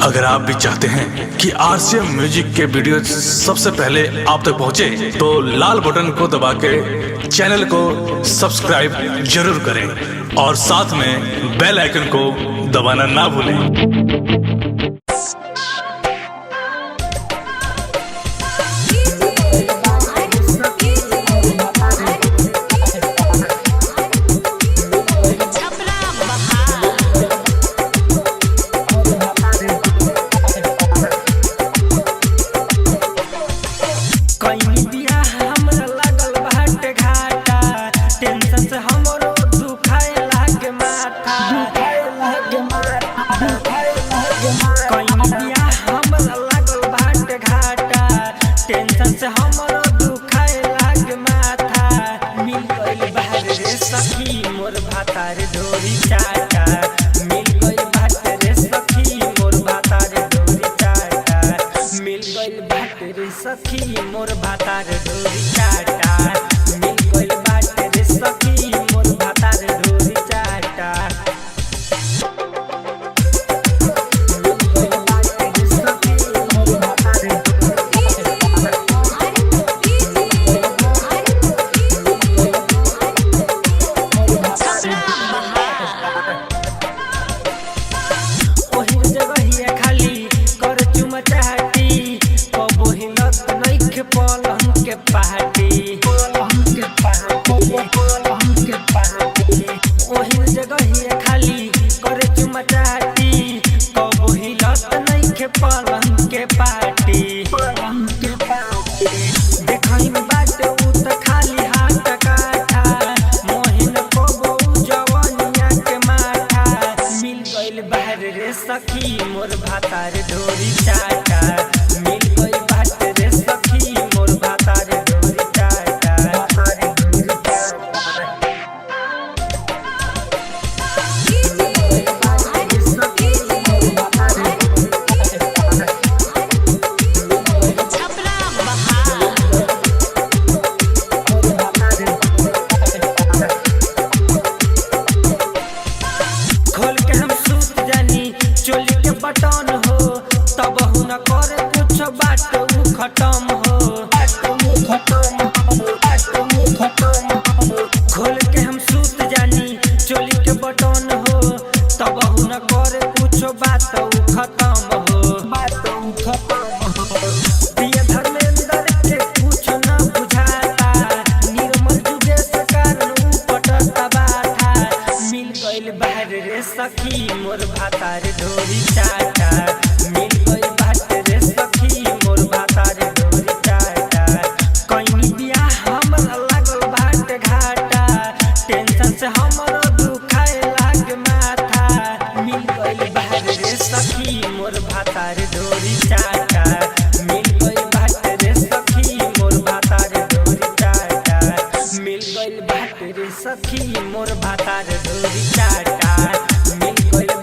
अगर आप भी चाहते हैं कि आरसीएम म्यूजिक के वीडियो सबसे पहले आप तक पहुंचे, तो लाल बटन को दबा के चैनल को सब्सक्राइब जरूर करें और साथ में बेल आइकन को दबाना ना भूलें। सखी मोर भातार डोरी चाटा मिल गइल बाटे रे सखी मोर भातार डोरी चाटा मिल गइल बाटे रे सखी मोर भातार ओही जगहिया खाली कर चुमा चाहती कबो हिलत नइखे पलंग के पार्टी ओही जगहिया खाली करे चुमा चाहती कबो हिलत नइखे पलंग के पार्टी देखहि में बाटे उ त खाली हाथ काठा मोहिन कबो जवनिया के माथा मिल गइल बाहर रे सखी मोर भातार डोरी चाटा मिल गइल बाटे रे सखी मोर भातार डोरी चाटा खोल के हम सूत जानी चोली के बटन हो तब न करे कुछ बात उ खत्म हो खोल के हम सूत जानी चोली के बटन हो तब न करे कुछ बात उ खत्म हो प्रिय धर्मेंद्र के कुछ न बुझाता निर्मल जुगे से कारण उ पटता बाथा मिल गइल बाहर रे सखी मोर भातार डोरी चाटा मिल गइल बाटे रे सखी मोर भातार डोरी चाटा कहीं बियाह हमरा लागल बाटे घाटा टेंशन से हमरो दुखाए लाग माथा मिल गइल बाहर रे सखी मोर भातार डोरी चाटा मिल गइल बाटे रे सखी मोर भातार डोरी चाटा मिल गइल बाटे रे सखी मोर भातार डोरी चाटा मिल गइल